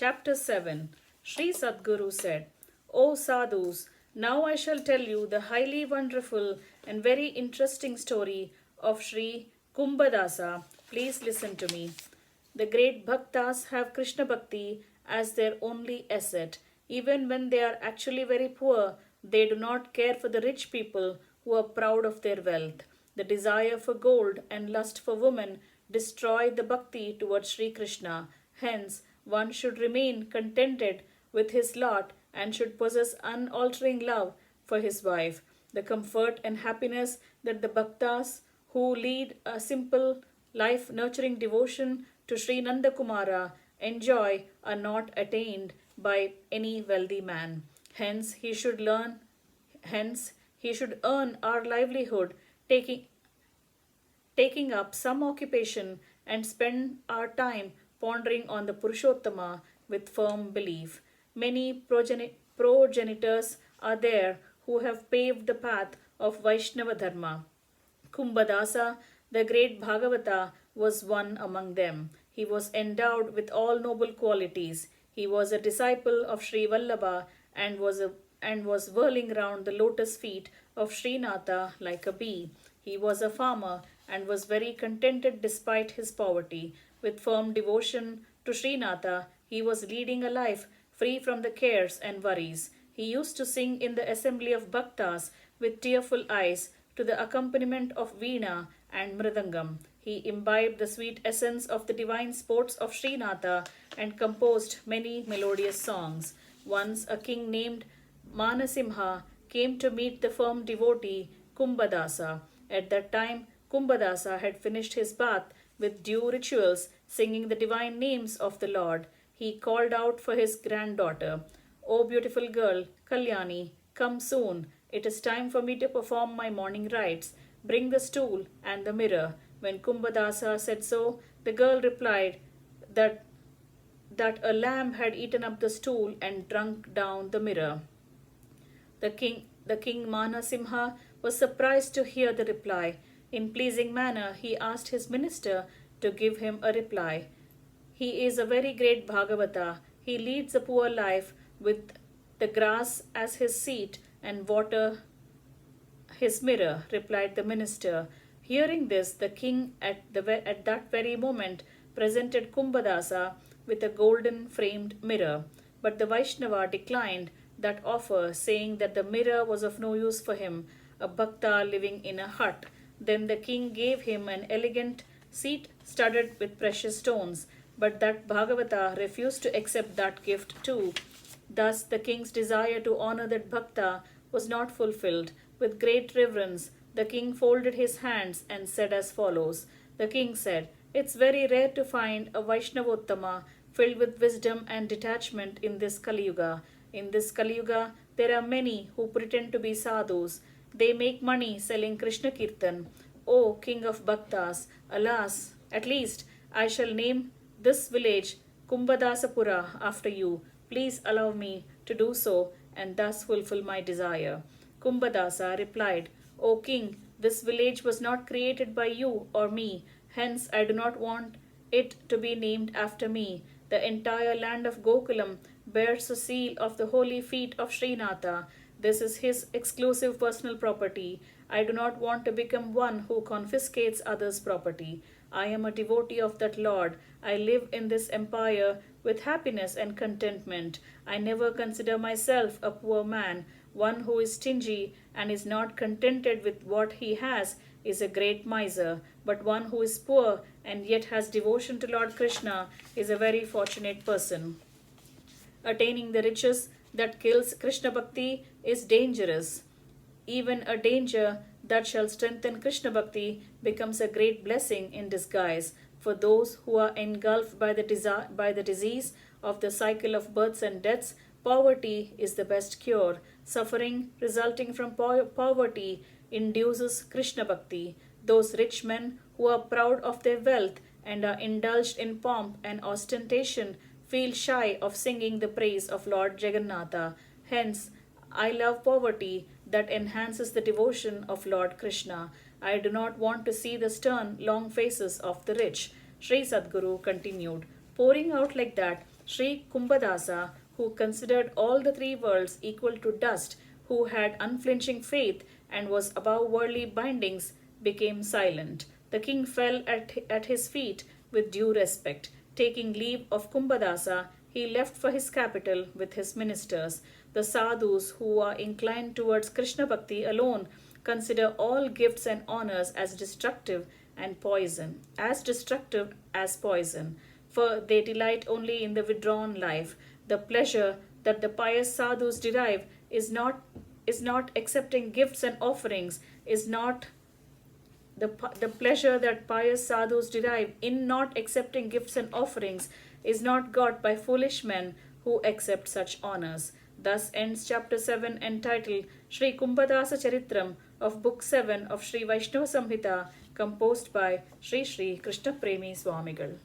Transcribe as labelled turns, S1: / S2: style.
S1: Chapter 7. Shri Sadguru said, O sadhus, now I shall tell you the highly wonderful and very interesting story of Shri Kumbhadasa. Please listen to me. The great bhaktas have Krishna Bhakti as their only asset. Even when they are actually very poor, they do not care for the rich people who are proud of their wealth. The desire for gold and lust for women destroy the bhakti towards Sri Krishna. Hence, one should remain contented with his lot and should possess unaltering love for his wife. The comfort and happiness that the bhaktas who lead a simple life nurturing devotion to Sri Nandakumara enjoy are not attained by any wealthy man. Hence he should earn our livelihood taking up some occupation and spend our time pondering on the Purushottama with firm belief. Many progenitors are there who have paved the path of Vaishnava Dharma. Kumbhadasa, the great Bhagavata, was one among them. He was endowed with all noble qualities. He was a disciple of Sri Vallabha and was whirling round the lotus feet of Srinatha like a bee. He was a farmer and was very contented despite his poverty. With firm devotion to Srinatha, he was leading a life free from the cares and worries. He used to sing in the assembly of bhaktas with tearful eyes to the accompaniment of veena and mridangam. He imbibed the sweet essence of the divine sports of Srinatha and composed many melodious songs. Once a king named Manasimha came to meet the firm devotee Kumbhadasa. At that time, Kumbhadasa had finished his bath with due rituals, singing the divine names of the Lord. He called out for his granddaughter, O beautiful girl, Kalyani, come soon. It is time for me to perform my morning rites. Bring the stool and the mirror. When Kumbhadasa said so, the girl replied that a lamb had eaten up the stool and drunk down the mirror. The king Manasimha was surprised to hear the reply. In pleasing manner, he asked his minister to give him a reply. He is a very great Bhagavata. He leads a poor life with the grass as his seat and water his mirror, replied the minister. Hearing this, the king at that very moment presented Kumbhadasa with a golden framed mirror. But the Vaishnava declined that offer, saying that the mirror was of no use for him, a bhakta living in a hut. Then the king gave him an elegant seat studded with precious stones, but that Bhagavata refused to accept that gift too. Thus the king's desire to honor that bhakta was not fulfilled. With great reverence, the king folded his hands and said as follows. The king said, It's very rare to find a Vaishnavottama filled with wisdom and detachment in this Kali Yuga. In this Kali Yuga, there are many who pretend to be sadhus. They make money selling Krishna Kirtan. O king of bhaktas, alas, at least I shall name this village Kumbhadasapura after you. Please allow me to do so and thus fulfill my desire. Kumbhadasa replied, O king, this village was not created by you or me, hence I do not want it to be named after me. The entire land of Gokulam bears the seal of the holy feet of Srinatha. This is his exclusive personal property. I do not want to become one who confiscates others' property. I am a devotee of that Lord. I live in this empire with happiness and contentment. I never consider myself a poor man. One who is stingy and is not contented with what he has is a great miser, but one who is poor and yet has devotion to Lord Krishna is a very fortunate person. Attaining the riches that kills Krishna Bhakti is dangerous. Even a danger that shall strengthen Krishna Bhakti becomes a great blessing in disguise. For those who are engulfed by the disease of the cycle of births and deaths, poverty is the best cure. Suffering resulting from poverty induces Krishna Bhakti. Those rich men who are proud of their wealth and are indulged in pomp and ostentation feel shy of singing the praise of Lord Jagannatha. Hence, I love poverty that enhances the devotion of Lord Krishna. I do not want to see the stern, long faces of the rich. Sri Sadguru continued. Pouring out like that, Shri Kumbhadasa, who considered all the three worlds equal to dust, who had unflinching faith and was above worldly bindings, became silent. The king fell at his feet with due respect. Taking leave of Kumbhadasa, he left for his capital with his ministers. The sadhus, who are inclined towards Krishna Bhakti alone, consider all gifts and honors as destructive as poison, for they delight only in the withdrawn life. The pleasure that the pious sadhus derive is not accepting gifts and offerings, is not the pleasure that pious sadhus derive in not accepting gifts and offerings is not got by foolish men who accept such honors. Thus ends chapter 7 entitled Shri Kumbhadasa Charitam of Book 7 of Shri Vaishnava Samhita, composed by Shri Krishna Premi Swamigal.